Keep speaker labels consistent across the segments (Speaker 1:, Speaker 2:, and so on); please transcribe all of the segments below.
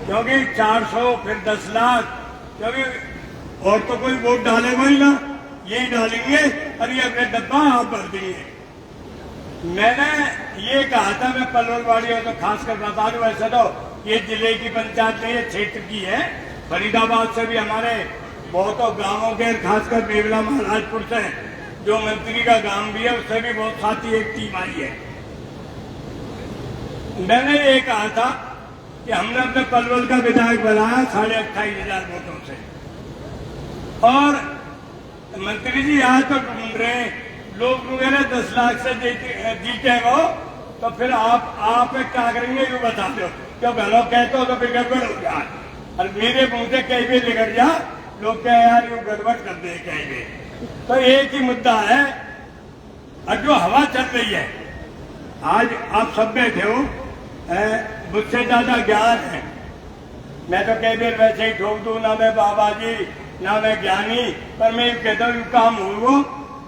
Speaker 1: क्योंकि 400 फिर 10 लाख, क्योंकि और तो कोई वोट डालेगा ही ना, यही डालेंगे और ये अपने डब्बा आप भर देंगे। मैंने ये कहा था, मैं पलवलवाड़ी और तो खासकर बता दूं, वैसे तो ये जिले की पंचायत नहीं, ये क्षेत्र की है। फरीदाबाद से भी हमारे बहुतों गांवों के, खासकर बेवला महाराजपुर से जो मंत्री का गांव भी है, उससे भी बहुत साथी एक टीम आई है। मैंने ये कहा था कि हमने अपने पलवल का विधायक बनाया 28,500 वोटों से, और मंत्री जी आज तो ढूंढ रहे लोग वगैरह 10 लाख से जीते वो, तो फिर आप क्या करेंगे ये बता दो। क्यों गलत कहते हो तो फिर गड़बड़ हो जाए, और मेरे मुंह से कहीं भी निकल जा, लोग क्या यार ये गड़बड़ कर दे कहीं भी। तो एक ही मुद्दा है, और जो हवा चल रही है आज, आप सब बैठे हो, मुझसे ज्यादा ज्ञान है। मैं तो कई देर वैसे ही ठोक दूं, ना मैं बाबा जी ना मैं ज्ञानी, पर मैं कहता हूँ काम हो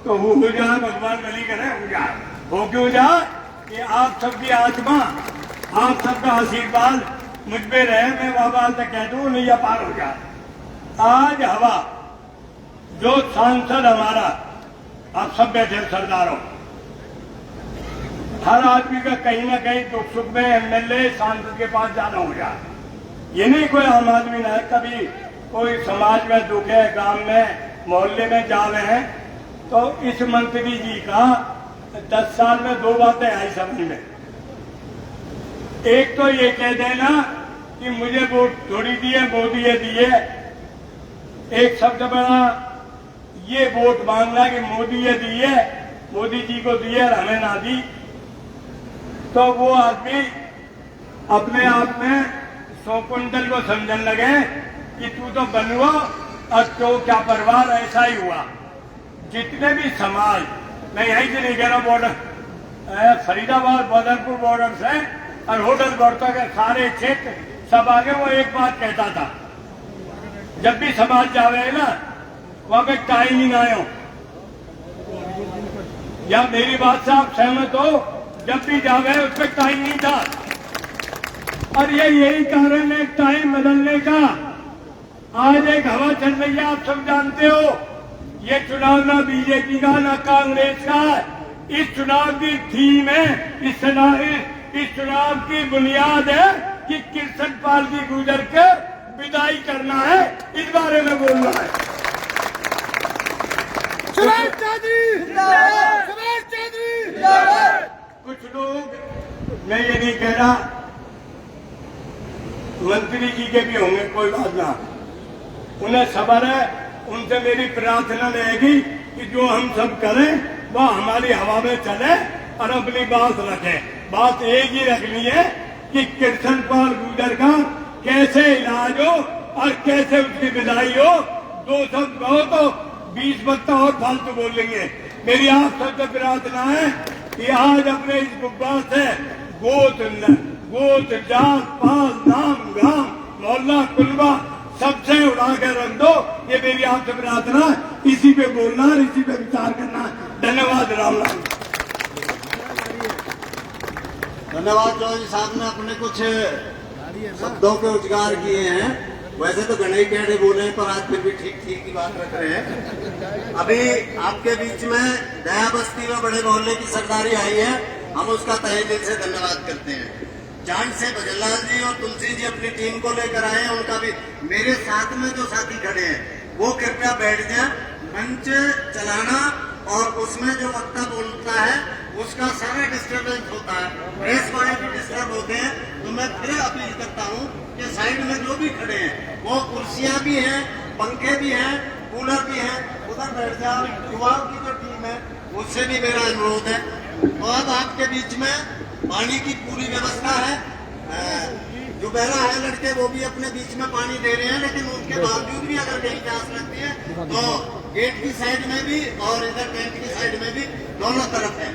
Speaker 1: तो हो जाए, भगवान भली करे हो जाए। हो क्यों जाए कि आप सबकी आत्मा, आप सबका आशीर्वाद मुझ पे रहे, मैं बाबा तक कह दूं नहीं पार हो जाए। आज हवा जो सांसद हमारा, आप सब बैठे सरदारों, हर आदमी का कहीं ना कहीं दुख सुख में एमएलए सांसद के पास जाना हो जाए। ये नहीं कोई आम आदमी ना, कभी कोई समाज में दुख है, गांव में मोहल्ले में जा रहे हैं, तो इस मंत्री जी का 10 साल में 2 बातें आई समझ में। एक तो ये कह देना कि मुझे वोट थोड़ी दिए, मोदी ये दिए। एक सबसे बड़ा ये वोट मांगना कि मोदी ये दिए, मोदी जी को दिए और हमें ना दी। तो वो आदमी अपने आप में 100 कुंटल को समझने लगे कि तू तो बनुआ और तो क्या परिवार, ऐसा ही हुआ। जितने भी समाज, मैं यहीं से नहीं कह रहा, बॉर्डर फरीदाबाद बदरपुर बॉर्डर से और होटल बॉर्डर के सारे क्षेत्र सब आगे, वो एक बात कहता था, जब भी समाज जावे ना वहां पे टाइम ही ना आयो। या मेरी बात से आप सहमत हो? जब भी जावे उस पर टाइम नहीं था, और ये यही कारण है टाइम बदलने का। आज एक हवा चल रही है, आप सब जानते हो, ये चुनाव ना बीजेपी का ना कांग्रेस का, इस चुनाव की थीम है, इस चुनाव की बुनियाद है कि कृष्णपाल की गुजर के विदाई करना है, इस बारे में बोलना है।
Speaker 2: सुभाष चौधरी जिंदाबाद, सुभाष चौधरी जिंदाबाद।
Speaker 1: कुछ लोग, मैं ये नहीं कह रहा मंत्री जी के भी होंगे, कोई बात ना, उन्हें सबर है, उनसे मेरी प्रार्थना रहेगी कि जो हम सब करें वह हमारी हवा में चले और अपनी बात रखें। बात एक ही रखनी है कि कृष्णपाल गुर्जर का कैसे इलाज हो और कैसे उसकी विदाई हो। 2 शब्द कहो तो 20 वक्त और फालतू बोल लेंगे। मेरी आप सबसे प्रार्थना है कि आज अपने इस गुब्बार से गोत जात पात नाम गांव मोहल्ला कुलबा सबसे उड़ा के रख दो, ये मेरी आपसे प्रार्थना। इसी पे बोलना और इसी पे विचार करना। धन्यवाद। राम राम।
Speaker 3: धन्यवाद। चौधरी साहब ने अपने कुछ शब्दों के उद्गार किए हैं, वैसे तो गणेश टेढ़े बोले पर आज फिर भी ठीक ठीक की बात रख रहे हैं। अभी आपके बीच में दया बस्ती में बड़े मोहल्ले की सरदारी आई है, हम उसका तहे दिल से धन्यवाद करते हैं। जान से भजनलाल जी और तुलसी जी अपनी टीम को लेकर आए हैं, उनका भी मेरे साथ में जो साथी खड़े हैं वो कृपया बैठ जाए। मंच चलाना और उसमें जो वक्ता बोलता है उसका सारा डिस्टर्बेंस होता है, प्रेस वाले भी डिस्टर्ब होते हैं। तो मैं फिर अपील करता हूँ कि साइड में जो भी खड़े हैं, वो कुर्सियां भी हैं, पंखे भी हैं, कूलर भी हैं, उधर बैठ जाओ। युवाओं की जो टीम है उससे भी मेरा अनुरोध है। और अब आपके बीच में पानी की पूरी व्यवस्था है। जो बहरा है लड़के वो भी अपने बीच में पानी दे रहे हैं, लेकिन उनके बावजूद भी अगर कहीं प्यास लगती है तो गेट की साइड में भी और इधर टेंट की साइड में भी दोनों तरफ है।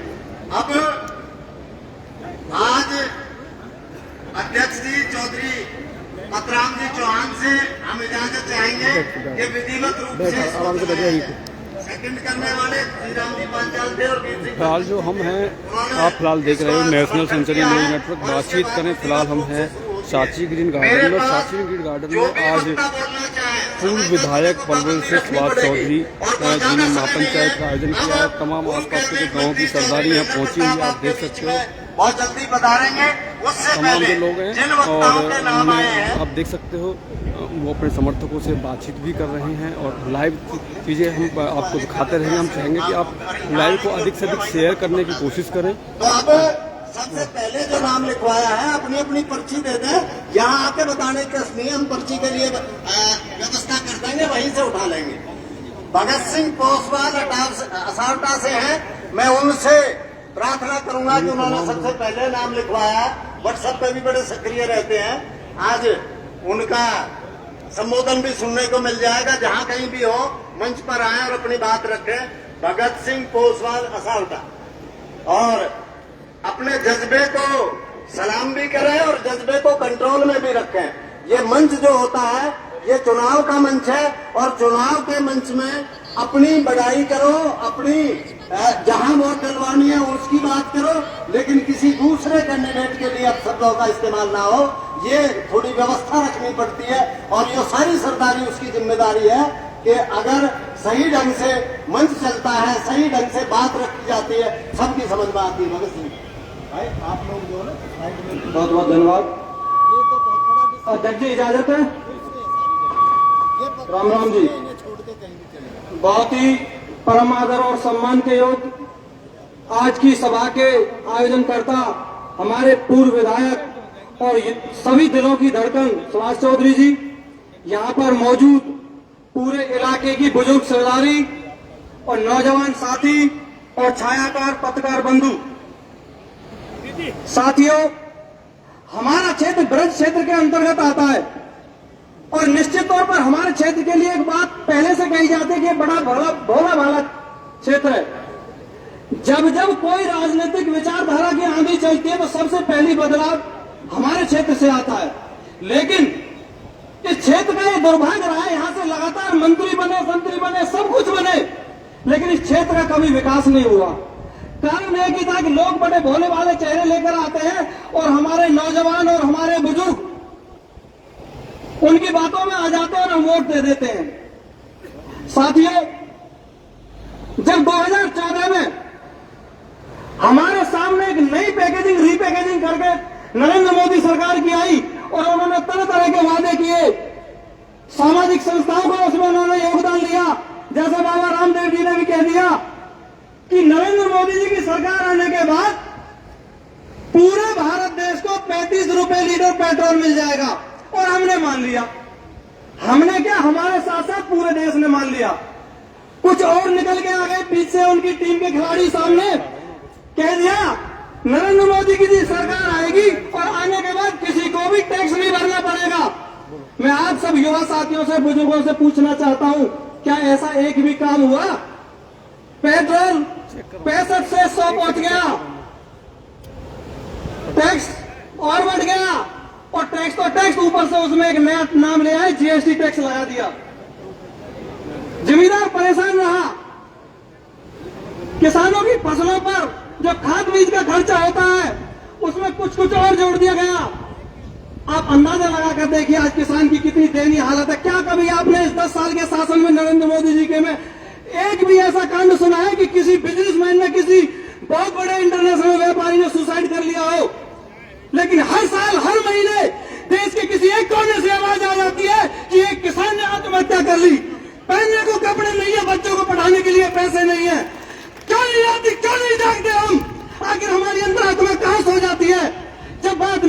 Speaker 3: अब आज अध्यक्ष जी चौधरी पतराम जी चौहान से हम इजाजत चाहेंगे कि विधिवत रूप से सेकंड करने वाले श्रीराम जी पांचाल थे और
Speaker 4: फिलहाल जो हम हैं, आप फिलहाल देख रहे हो नेशनल सेंचुरी न्यूज नेटवर्क। बातचीत करें, फिलहाल हम हैं सांची ग्रीन गार्डन में। सांची ग्रीन गार्डन में आज पूर्व विधायक पलवल से सुभाष चौधरी जी ने महापंचायत का आयोजन किया है। तमाम आसपास के जो गाँव की सरदारी यहाँ पहुंची हुई आप देख सकते हो,
Speaker 3: बहुत जल्दी पधारेंगे। उससे
Speaker 4: तमाम
Speaker 3: पहले
Speaker 4: जो लोग हैं
Speaker 3: जिन वक्ताओं के नाम आए
Speaker 4: और
Speaker 3: हैं
Speaker 4: आप देख सकते हो वो अपने समर्थकों से बातचीत भी कर रहे हैं और लाइव चीज़ें हम आपको दिखाते रहेंगे। हम चाहेंगे कि आप लाइव को अधिक से अधिक शेयर करने की कोशिश करें।
Speaker 3: तो अब सबसे पहले जो नाम लिखवाया है अपनी अपनी पर्ची दे दें, यहाँ आके बताने की नहीं, हम पर्ची के लिए व्यवस्था कर देंगे, वहीं से उठा लेंगे। भगत सिंह पोसवाल असावटा से हैं, मैं उनसे प्रार्थना करूंगा कि उन्होंने सबसे पहले नाम लिखवाया, व्हाट्सएप पे भी बड़े सक्रिय रहते हैं। आज उनका संबोधन भी सुनने को मिल जाएगा, जहां कहीं भी हो मंच पर आए और अपनी बात रखें। भगत सिंह पोसवाल असावटा, और अपने जज्बे को सलाम भी करें और जज्बे को कंट्रोल में भी रखें। ये मंच जो होता है ये चुनाव का मंच है, और चुनाव के मंच में अपनी बढ़ाई करो, अपनी जहां वोट डलवानी है उसकी बात करो, लेकिन किसी दूसरे कैंडिडेट के लिए अपशब्दों का इस्तेमाल ना हो। ये थोड़ी व्यवस्था रखनी पड़ती है, और ये सारी सरदारी उसकी जिम्मेदारी है कि अगर सही ढंग से मंच चलता है, सही ढंग से बात रखी जाती है, सबकी समझ में आती है। भगत सिंह भाई आप लोग जो है
Speaker 5: बहुत बहुत धन्यवाद। अध्यक्ष जी इजाजत है। राम राम जी। बहुत ही परम आदर और सम्मान के योग आज की सभा के आयोजनकर्ता हमारे पूर्व विधायक और सभी दिलों की धड़कन सुभाष चौधरी जी, यहाँ पर मौजूद पूरे इलाके की बुजुर्ग सरदारी और नौजवान साथी और छायाकार पत्रकार बंधु, साथियों, हमारा क्षेत्र ब्रज क्षेत्र के अंतर्गत आता है, और निश्चित तौर पर हमारे क्षेत्र के लिए एक बात पहले से कही जाती है कि बड़ा भोला भाला क्षेत्र है। जब जब कोई राजनीतिक विचारधारा की आंधी चलती है तो सबसे पहली बदलाव हमारे क्षेत्र से आता है। लेकिन इस क्षेत्र का ये दुर्भाग्य रहा है, यहाँ से लगातार मंत्री बने सब कुछ बने, लेकिन इस क्षेत्र का कभी विकास नहीं हुआ। कारण है कि ताकि लोग बड़े भोले वाले चेहरे लेकर आते हैं और हमारे नौजवान और हमारे बुजुर्ग उनकी बातों में आ जाते हैं और हम वोट दे देते हैं। साथियों, जब 2014 में हमारे सामने एक नई पैकेजिंग रीपैकेजिंग करके नरेंद्र मोदी सरकार की आई और उन्होंने तरह तरह के वादे किए, सामाजिक संस्थाओं को उसमें उन्होंने योगदान दिया। जैसे बाबा रामदेव जी ने भी कह दिया कि नरेंद्र मोदी जी की सरकार आने के बाद पूरे भारत देश को 35 रुपए लीटर पेट्रोल मिल जाएगा, और हमने मान लिया। हमने क्या, हमारे साथ साथ पूरे देश ने मान लिया। कुछ और निकल के आ गए पीछे उनकी टीम के खिलाड़ी, सामने कह दिया नरेंद्र मोदी की जी सरकार आएगी और आने के बाद किसी को भी टैक्स नहीं भरना पड़ेगा। मैं आप सब युवा साथियों से, बुजुर्गों से पूछना चाहता हूं, क्या ऐसा एक भी काम हुआ? पेट्रोल 65 से 100 पहुंच गया, टैक्स और बढ़ गया, और टैक्स तो टैक्स, ऊपर से उसमें एक नया नाम ले आए, जीएसटी टैक्स लगा दिया। जमींदार परेशान रहा। किसानों की फसलों पर जो खाद बीज का खर्चा होता है उसमें कुछ और जोड़ दिया गया। आप अंदाजा लगा कर देखिए आज किसान की कितनी दयनीय हालत है। क्या कभी आपने इस 10 साल के शासन में नरेंद्र मोदी जी के में एक भी ऐसा कांड सुना है कि किसी बिजनेसमैन ने, किसी बहुत बड़े इंटरनेशनल व्यापारी ने सुसाइड कर लिया हो? लेकिन हर साल हर महीने देश के किसी एक कोने से आवाज आ जाती है कि एक किसान ने आत्महत्या कर ली, पहनने को कपड़े नहीं है, बच्चों को पढ़ाने के लिए पैसे नहीं है। क्यों नहीं आती, क्यों नहीं जागते हम? आखिर हमारी अंतरात्मा कहां सो जाती है? जब बात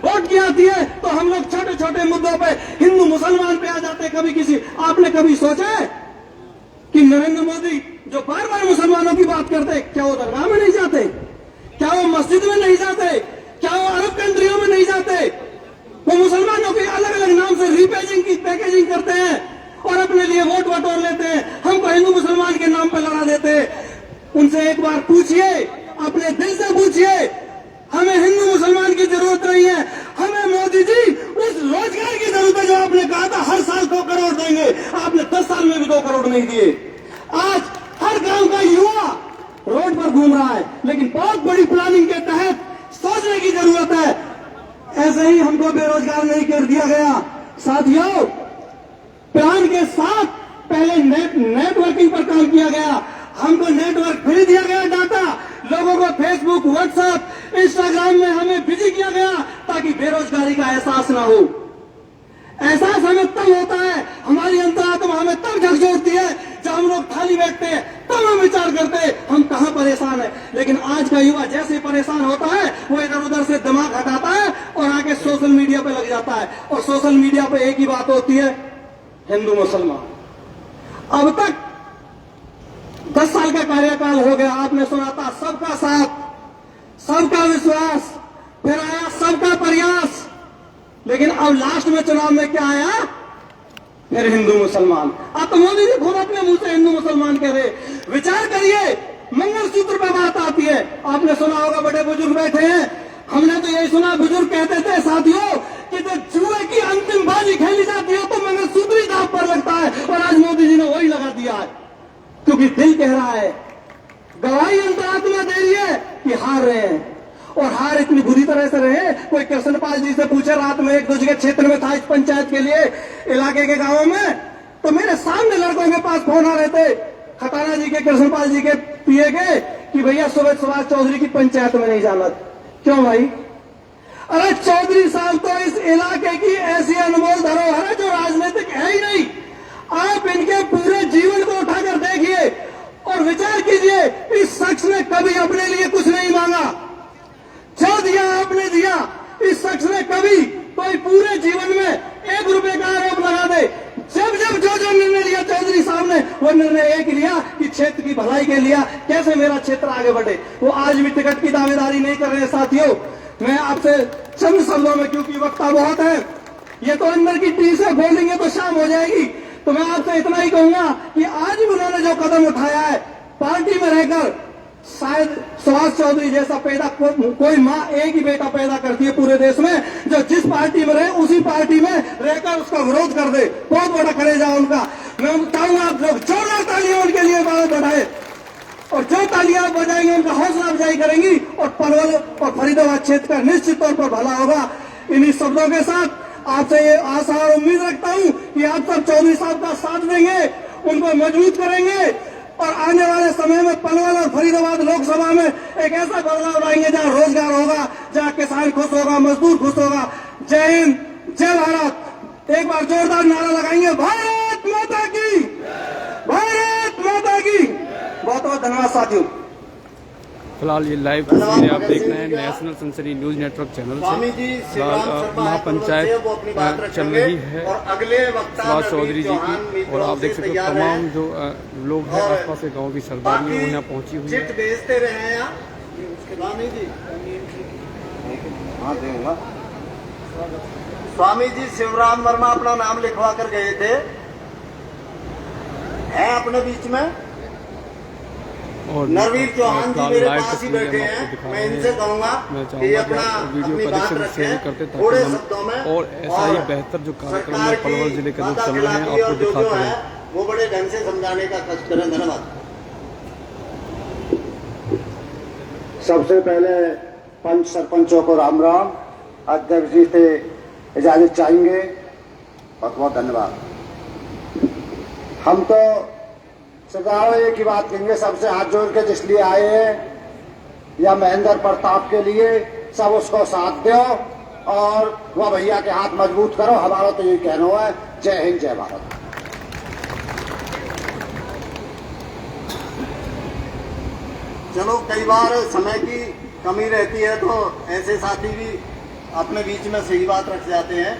Speaker 5: वोट की आती है तो हम लोग छोटे छोटे मुद्दों पे हिंदू मुसलमान पे आ जाते हैं। कभी किसी, आपने कभी सोचा है कि नरेंद्र मोदी जो बार बार मुसलमानों की बात करते, क्या वो दरगाह में नहीं जाते? क्या वो मस्जिद में नहीं जाते? क्या वो अरब कंट्रियों में नहीं जाते? वो मुसलमानों के अलग अलग नाम से रीपैकेजिंग की पैकेजिंग करते हैं और अपने लिए वोट बटोर लेते हैं, हमको हिंदू मुसलमान के नाम पर लड़ा देते हैं। उनसे एक बार पूछिए, अपने दिल से पूछिए, हमें हिंदू मुसलमान की जरूरत नहीं है, हमें मोदी जी उस रोजगार की जरूरत है जो आपने कहा था हर साल 2 करोड़ देंगे। आपने 10 साल में भी 2 करोड़ नहीं दिए। आज हर गांव का युवा रोड पर घूम रहा है, लेकिन बहुत बड़ी प्लानिंग के तहत सोचने की जरूरत है। ऐसे ही हमको बेरोजगार नहीं कर दिया गया। साथियों, प्लान के साथ पहले नेटवर्किंग पर काम किया गया, हमको नेटवर्क फ्री दिया गया, डाटा लोगों को फेसबुक, व्हाट्सएप, इंस्टाग्राम में हमें बिजी किया गया ताकि बेरोजगारी का एहसास ना हो। एहसास हमें तब होता है, हमारी अंतरात्मा हमें तब झकझोरती है जब हम लोग खाली बैठते हैं, तब हम विचार करते हैं हम कहां परेशान है। लेकिन आज का युवा जैसे परेशान होता है वो इधर उधर से दिमाग हटाता है और आके सोशल मीडिया पे लग जाता है। और सोशल मीडिया पे एक ही बात होती है, हिंदू मुसलमान। अब तक 10 साल का कार्यकाल हो गया, आपने सुना था सबका साथ, सबका विश्वास, फिर आया सबका प्रयास, लेकिन अब लास्ट में चुनाव में क्या आया, फिर हिंदू मुसलमान। अब तो मोदी जी खुद अपने मुंह से हिंदू मुसलमान कह रहे। विचार करिए, मंगलसूत्र पर बात आती है, आपने सुना होगा, बड़े बुजुर्ग बैठे हैं, हमने तो यही सुना, बुजुर्ग कहते थे साथियों कि जब जुए की अंतिम बाजी खेली जाती है तो मंगलसूत्र ही दांव पर लगता है, और आज मोदी जी ने वही लगा दिया है, क्योंकि दिल कह रहा है, गवाही अंतरात्मा दे रही है कि हार रहे हैं। और हार इतनी बुरी तरह से रहे, कोई कृष्णपाल जी से पूछे, रात में एक दूसरे के क्षेत्र में था, इस पंचायत के लिए, इलाके के गांवों में, तो मेरे सामने लड़कों के पास फोन आ रहे थे, खटाना जी के, कृष्णपाल जी के पिए के, कि भैया सुभाष चौधरी की पंचायत में नहीं जाना। क्यों भाई? अरे चौधरी साहब तो इस इलाके की ऐसी अनमोल धरोहर है जो राजनीतिक है ही नहीं। आप इनके पूरे जीवन को उठाकर देखिए और विचार कीजिए, इस शख्स ने कभी अपने लिए कुछ नहीं मांगा, जो दिया आपने दिया। इस शख्स ने कभी कोई पूरे जीवन में 1 रुपए का आरोप लगा दे, जब जो निर्णय लिया चौधरी साहब ने, वो निर्णय एक लिया कि क्षेत्र की भलाई के लिया, कैसे मेरा क्षेत्र आगे बढ़े। वो आज भी टिकट की दावेदारी नहीं कर रहे। साथियों, मैं आपसे चंद शब्दों में, क्योंकि वक्ता बहुत है, ये तो अंदर की टी से बोलेंगे तो शाम हो जाएगी, तो मैं आपसे इतना ही कहूंगा कि आज भी उन्होंने जो कदम उठाया है, पार्टी में रहकर, शायद सुभाष चौधरी जैसा पैदा कोई माँ एक ही बेटा पैदा करती है पूरे देश में, जो जिस पार्टी में रहे उसी पार्टी में रहकर उसका विरोध कर दे। बहुत बड़ा करेजा उनका। मैं चाहूंगा आप लोग जोरदार तालियां उनके लिए बढ़ाए, और जो तालियां आप बजाएंगे उनका हौसला अफजाई करेंगी, और पलवल और फरीदाबाद क्षेत्र का निश्चित तौर पर भला होगा। इन्हीं शब्दों के साथ आपसे ये आशा और उम्मीद रखता हूं कि आप सब चौधरी साहब का साथ देंगे, उनको मजबूत करेंगे, और आने वाले समय में पलवल और फरीदाबाद लोकसभा में एक ऐसा बदलाव लाएंगे जहां रोजगार होगा, जहां किसान खुश होगा, मजदूर खुश होगा। जय हिंद, जय भारत। एक बार जोरदार नारा लगाएंगे, भारत माता की, भारत माता की। बहुत बहुत धन्यवाद साथियों।
Speaker 4: फिलहाल ये लाइव तस्वीरें आप देख रहे हैं नेशनल सनसनी news network channel
Speaker 3: Swami ji
Speaker 4: से। महापंचायत चल रही है सुभाष चौधरी जी की, और आप देख सकते हो तमाम जो लोग हैं आसपास के गाँव की सरदारियाँ यहाँ पहुँची हुई है।
Speaker 3: भेजते रहे हैं स्वामी जी। हाँ दूंगा। स्वामी जी शिवराम वर्मा अपना नाम लिखवा कर गए थे, हैं अपने बीच में।
Speaker 4: और
Speaker 3: नरवीर चौहान जी मेरे पास ही बैठे हैं, मैं इनसे कहूंगा कि अपना
Speaker 4: वीडियो
Speaker 3: बात
Speaker 4: को शेयर
Speaker 3: रखें
Speaker 4: करते
Speaker 3: थोड़े
Speaker 4: ताकि
Speaker 3: शब्दों में,
Speaker 4: और ऐसा ही बेहतर जो कार्यक्रम है पलवल जिले के जो चल रहे हैं आपको दिखाते हैं,
Speaker 3: वो बड़े ढंग से समझाने का कष्ट करें। धन्यवाद।
Speaker 6: सबसे पहले पंच सरपंचों को राम राम। अध्यक्ष जी से इजाजत चाहेंगे। बहुत बहुत धन्यवाद। हम तो सरदार एक ही बात कहेंगे, सबसे हाथ जोड़ के जिस लिए आए हैं या महेंद्र प्रताप के लिए, सब उसको साथ दो और वह भैया के हाथ मजबूत करो। हमारा तो यही कहना है। जय हिंद, जय भारत।
Speaker 3: चलो, कई बार समय की कमी रहती है तो ऐसे साथी भी अपने बीच में सही बात रख जाते हैं।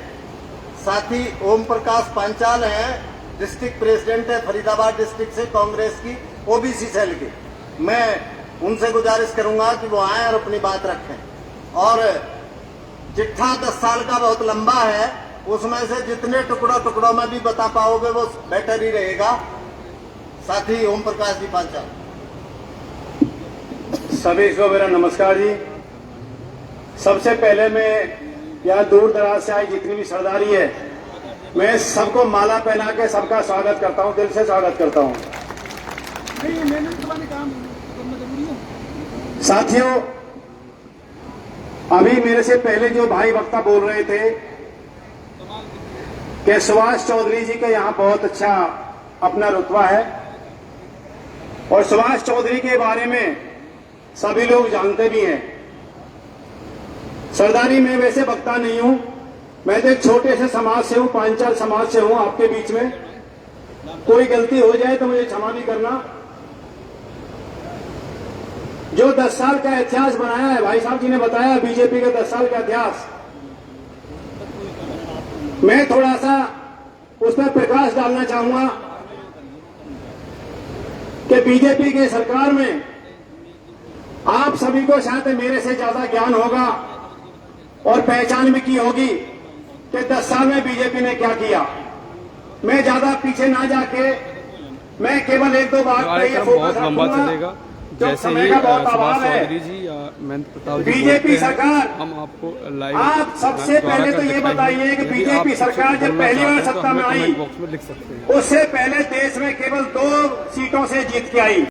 Speaker 3: साथी ओम प्रकाश पांचाल हैं, डिस्ट्रिक्ट प्रेसिडेंट है फरीदाबाद डिस्ट्रिक्ट से, कांग्रेस की ओबीसी सेल के। मैं उनसे गुजारिश करूंगा कि वो आए और अपनी बात रखें। और चिट्ठा 10 साल का बहुत लंबा है, उसमें से जितने टुकड़ों में भी बता पाओगे वो बेटर ही रहेगा। साथी ओम प्रकाश जी पांचाल।
Speaker 6: सभी को मेरा नमस्कार जी। सबसे पहले मैं यहाँ दूर दराज से आई जितनी भी सरदारी है, मैं सबको माला पहना के सबका स्वागत करता हूँ, दिल से स्वागत करता हूँ। साथियों, अभी मेरे से पहले जो भाई वक्ता बोल रहे थे कि सुभाष चौधरी जी का यहाँ बहुत अच्छा अपना रुतबा है, और सुभाष चौधरी के बारे में सभी लोग जानते भी हैं। सरदारी मैं वैसे वक्ता नहीं हूं, मैं तो एक छोटे से समाज से हूं, पांचाल समाज से हूं। आपके बीच में कोई गलती हो जाए तो मुझे क्षमा भी करना। जो 10 साल का इतिहास बनाया है, भाई साहब जी ने बताया बीजेपी का 10 साल का इतिहास, मैं थोड़ा सा उस पर प्रकाश डालना चाहूंगा कि बीजेपी की सरकार में आप सभी को शायद मेरे से ज्यादा ज्ञान होगा और पहचान भी की होगी कि 10 साल में बीजेपी ने क्या किया। मैं ज्यादा पीछे ना जाके मैं केवल 1-2 बात पे ये फोकस
Speaker 4: लंबा
Speaker 6: रखूंगा।
Speaker 4: चलेगा।
Speaker 6: जो
Speaker 4: जैसे
Speaker 6: समय
Speaker 4: ही
Speaker 6: का बहुत
Speaker 4: सुभाष
Speaker 6: अभाव है,
Speaker 4: चौधरी जी या महेंद्र प्रताप जी
Speaker 6: बीजेपी
Speaker 4: बोलते हैं,
Speaker 6: सरकार,
Speaker 4: हम आपको लाइव
Speaker 6: आप सबसे
Speaker 4: द्वारा
Speaker 6: पहले तो
Speaker 4: कर
Speaker 6: ये
Speaker 4: दिखाएंगे।
Speaker 6: बताइए कि
Speaker 4: यदि
Speaker 6: बीजेपी
Speaker 4: आप कुछ
Speaker 6: सरकार जब
Speaker 4: बोलना
Speaker 6: पहली बार
Speaker 4: चाहते हैं तो
Speaker 6: सत्ता में
Speaker 4: हमें
Speaker 6: आई,
Speaker 4: कमेंट बॉक्स में लिख सकते हैं।
Speaker 6: उससे पहले देश में केवल 2 सीटों से जीत के आई।